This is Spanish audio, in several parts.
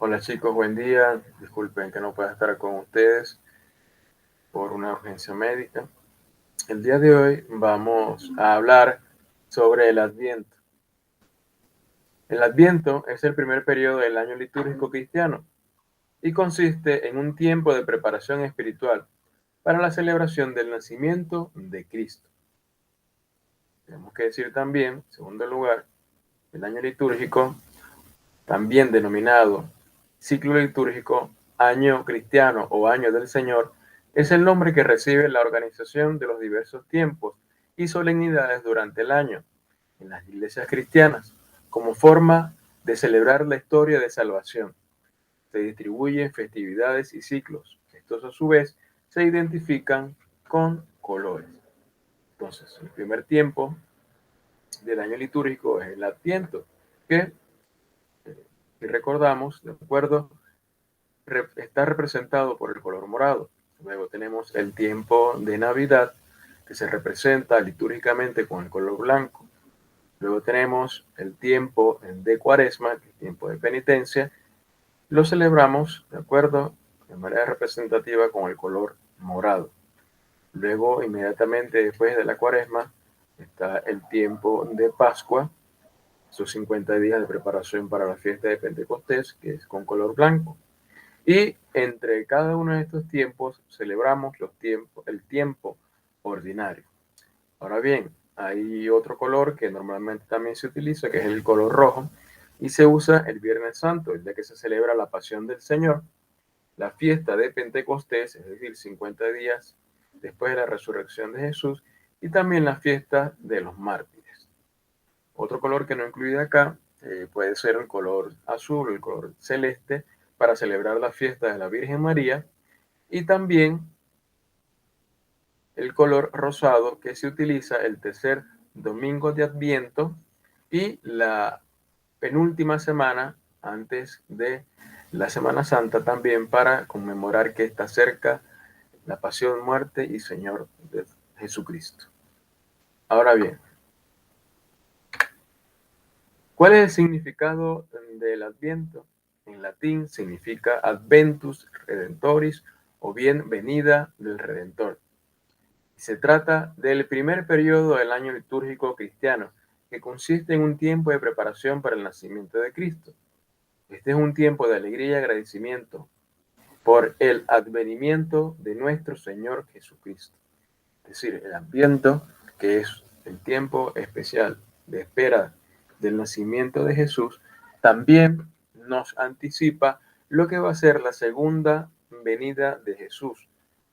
Hola chicos, buen día. Disculpen que no pueda estar con ustedes por una urgencia médica. El día de hoy vamos a hablar sobre el Adviento. El Adviento es el primer periodo del año litúrgico cristiano y consiste en un tiempo de preparación espiritual para la celebración del nacimiento de Cristo. Tenemos que decir también, en segundo lugar, el año litúrgico, también denominado ciclo litúrgico, año cristiano o año del Señor, es el nombre que recibe la organización de los diversos tiempos y solemnidades durante el año en las iglesias cristianas, como forma de celebrar la historia de salvación. Se distribuyen festividades y ciclos. Estos a su vez se identifican con colores. Entonces, el primer tiempo del año litúrgico es el Adviento, que, si recordamos, de acuerdo, está representado por el color morado. Luego tenemos el tiempo de Navidad, que se representa litúrgicamente con el color blanco. Luego tenemos el tiempo de Cuaresma, que es tiempo de penitencia. Lo celebramos, de acuerdo, de manera representativa con el color morado. Luego, inmediatamente después de la Cuaresma, está el tiempo de Pascua, esos 50 días de preparación para la fiesta de Pentecostés, que es con color blanco. Y entre cada uno de estos tiempos celebramos el tiempo ordinario. Ahora bien, hay otro color que normalmente también se utiliza, que es el color rojo, y se usa el Viernes Santo, el día que se celebra la Pasión del Señor, la fiesta de Pentecostés, es decir, 50 días después de la resurrección de Jesús, y también la fiesta de los mártires. Otro color que no incluye acá puede ser el color azul, el color celeste, para celebrar la fiesta de la Virgen María, y también el color rosado que se utiliza el tercer domingo de Adviento y la penúltima semana antes de la Semana Santa, también para conmemorar que está cerca la pasión, muerte y Señor de Jesucristo. Ahora bien, ¿cuál es el significado del Adviento? En latín significa Adventus Redentoris, o bien venida del Redentor. Se trata del primer periodo del año litúrgico cristiano, que consiste en un tiempo de preparación para el nacimiento de Cristo. Este es un tiempo de alegría y agradecimiento por el advenimiento de nuestro Señor Jesucristo. Es decir, el Adviento, que es el tiempo especial de espera del nacimiento de Jesús, también nos anticipa lo que va a ser la segunda venida de Jesús,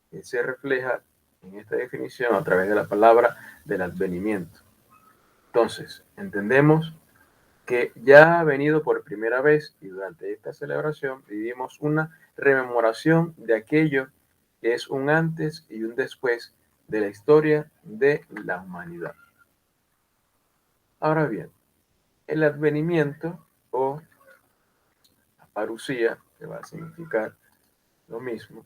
que se refleja en esta definición a través de la palabra del advenimiento. Entonces, entendemos que ya ha venido por primera vez y durante esta celebración vivimos una rememoración de aquello que es un antes y un después de la historia de la humanidad. Ahora bien, el advenimiento o la parusía, que va a significar lo mismo,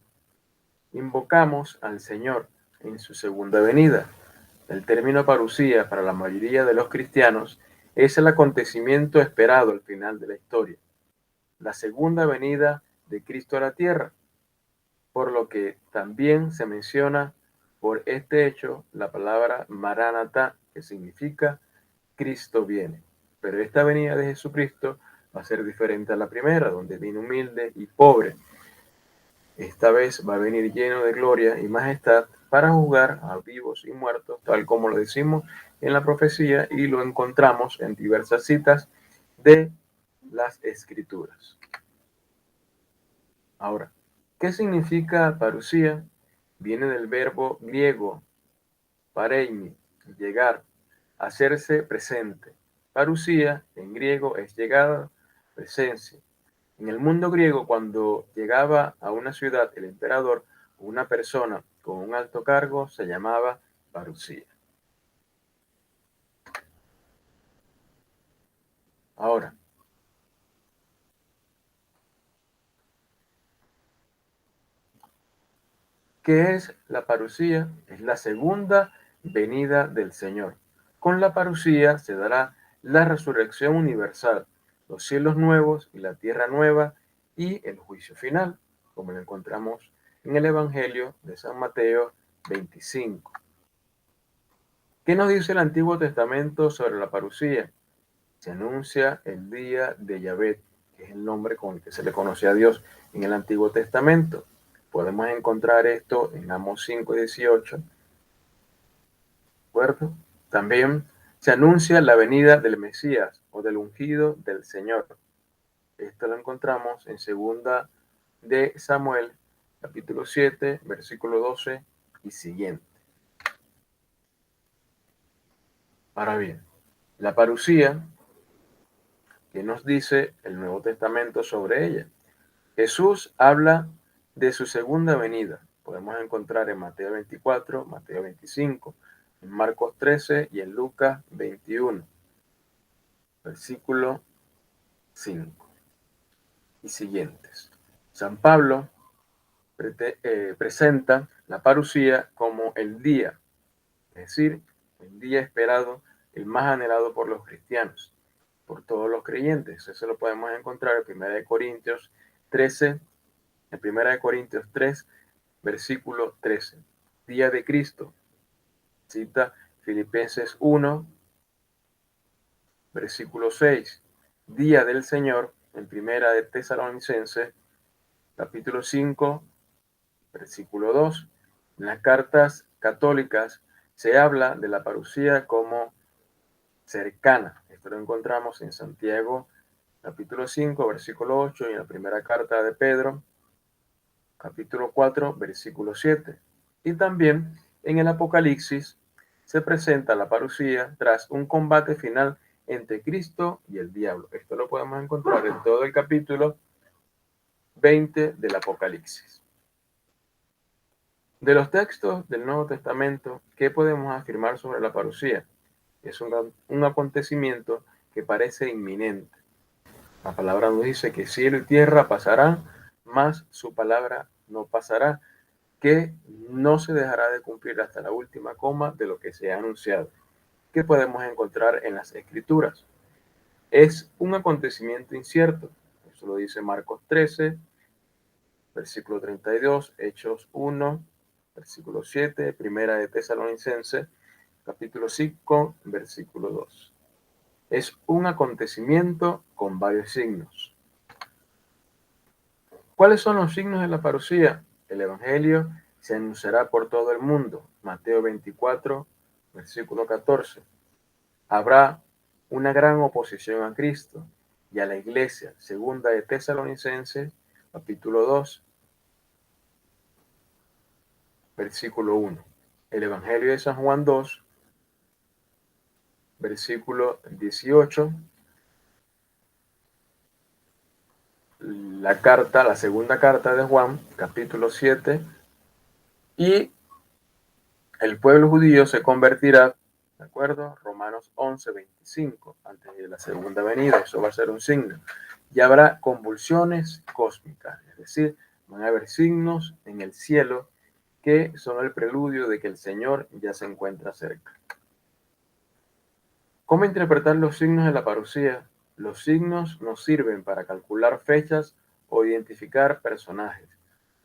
invocamos al Señor en su segunda venida. El término parusía para la mayoría de los cristianos es el acontecimiento esperado al final de la historia, la segunda venida de Cristo a la tierra, por lo que también se menciona por este hecho la palabra Maranatá, que significa Cristo viene. Pero esta venida de Jesucristo va a ser diferente a la primera, donde vino humilde y pobre. Esta vez va a venir lleno de gloria y majestad para juzgar a vivos y muertos, tal como lo decimos en la profecía y lo encontramos en diversas citas de las Escrituras. Ahora, ¿qué significa parusía? Viene del verbo griego pareimi, llegar, hacerse presente. Parusía en griego es llegada, presencia. En el mundo griego, cuando llegaba a una ciudad el emperador o una persona con un alto cargo, se llamaba parusía. Ahora, ¿qué es la parusía? Es la segunda venida del Señor. Con la parusía se dará la resurrección universal, los cielos nuevos y la tierra nueva, y el juicio final, como lo encontramos en el Evangelio de San Mateo 25. ¿Qué nos dice el Antiguo Testamento sobre la parucía? Se anuncia el día de Yahvé, que es el nombre con el que se le conoce a Dios en el Antiguo Testamento. Podemos encontrar esto en Amós 5:18. ¿De acuerdo? También se anuncia la venida del Mesías o del ungido del Señor. Esto lo encontramos en 2 de Samuel, capítulo 7, versículo 12 y siguiente. Ahora bien, la parucía, ¿qué nos dice el Nuevo Testamento sobre ella? Jesús habla de su segunda venida. Podemos encontrar en Mateo 24, Mateo 25, en Marcos 13 y en Lucas 21, versículo 5 y siguientes. San Pablo presenta la parucía como el día, es decir, el día esperado, el más anhelado por los cristianos, por todos los creyentes. Eso lo podemos encontrar en 1 Corintios 13, en 1 Corintios 3, versículo 13. Día de Cristo. Cita Filipenses 1, versículo 6. Día del Señor, en 1 de Tesalonicenses, capítulo 5, versículo 2. En las cartas católicas se habla de la parucía como cercana. Esto lo encontramos en Santiago, capítulo 5, versículo 8, y en la primera carta de Pedro, capítulo 4, versículo 7. Y también en el Apocalipsis se presenta la parucía tras un combate final entre Cristo y el diablo. Esto lo podemos encontrar en todo el capítulo 20 del Apocalipsis. De los textos del Nuevo Testamento, ¿qué podemos afirmar sobre la parucía? Es un acontecimiento que parece inminente. La palabra nos dice que cielo y tierra pasarán, mas su palabra no pasará, que no se dejará de cumplir hasta la última coma de lo que se ha anunciado. ¿Qué podemos encontrar en las Escrituras? Es un acontecimiento incierto. Eso lo dice Marcos 13, versículo 32, Hechos 1, versículo 7, Primera de Tesalonicenses, capítulo 5, versículo 2. Es un acontecimiento con varios signos. ¿Cuáles son los signos de la parucía? El Evangelio se anunciará por todo el mundo. Mateo 24, versículo 14. Habrá una gran oposición a Cristo y a la iglesia. Segunda de Tesalonicenses, capítulo 2, versículo 1. El Evangelio de San Juan 2, versículo 18. La segunda carta de Juan, capítulo 7. Y el pueblo judío se convertirá, ¿de acuerdo? Romanos 11, 25, antes de la segunda venida. Eso va a ser un signo. Y habrá convulsiones cósmicas, es decir, van a haber signos en el cielo que son el preludio de que el Señor ya se encuentra cerca. ¿Cómo interpretar los signos de la parucía? Los signos nos sirven para calcular fechas o identificar personajes.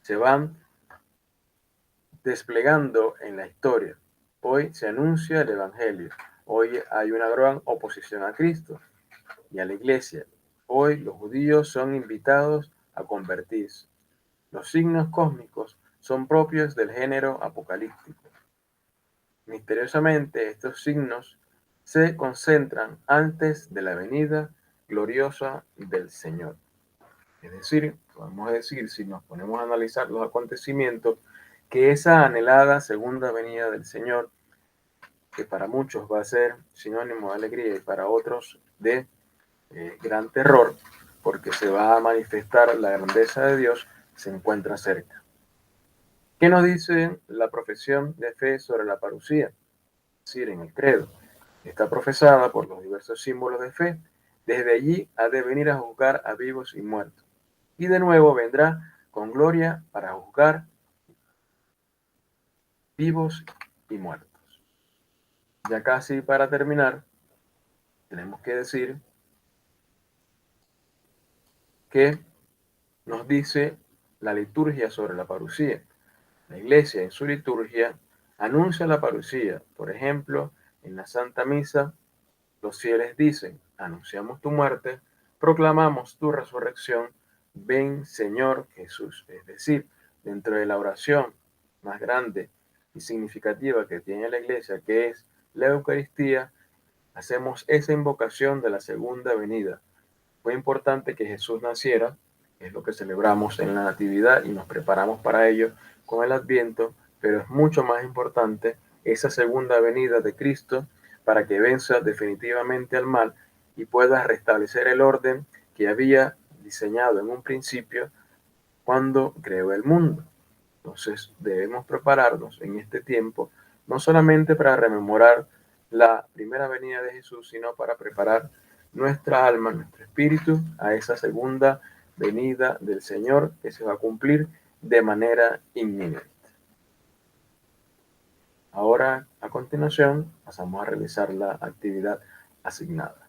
Se van desplegando en la historia. Hoy se anuncia el Evangelio. Hoy hay una gran oposición a Cristo y a la iglesia. Hoy los judíos son invitados a convertirse. Los signos cósmicos son propios del género apocalíptico. Misteriosamente, estos signos se concentran antes de la venida gloriosa del Señor. Es decir, podemos decir, si nos ponemos a analizar los acontecimientos, que esa anhelada segunda venida del Señor, que para muchos va a ser sinónimo de alegría y para otros de gran terror, porque se va a manifestar la grandeza de Dios, se encuentra cerca. ¿Qué nos dice la profesión de fe sobre la parucía? Es decir, en el credo. Está profesada por los diversos símbolos de fe. Desde allí ha de venir a juzgar a vivos y muertos. Y de nuevo vendrá con gloria para juzgar vivos y muertos. Ya casi para terminar, tenemos que decir que nos dice la liturgia sobre la parucía. La Iglesia en su liturgia anuncia la parucía. Por ejemplo, en la Santa Misa, los fieles dicen: anunciamos tu muerte, proclamamos tu resurrección, ven Señor Jesús. Es decir, dentro de la oración más grande y significativa que tiene la Iglesia, que es la Eucaristía, hacemos esa invocación de la segunda venida. Fue importante que Jesús naciera, es lo que celebramos en la Natividad y nos preparamos para ello con el Adviento, pero es mucho más importante esa segunda venida de Cristo para que venza definitivamente al mal y pueda restablecer el orden que había diseñado en un principio cuando creó el mundo. Entonces debemos prepararnos en este tiempo, no solamente para rememorar la primera venida de Jesús, sino para preparar nuestra alma, nuestro espíritu a esa segunda venida del Señor que se va a cumplir de manera inminente. Ahora, a continuación, pasamos a realizar la actividad asignada.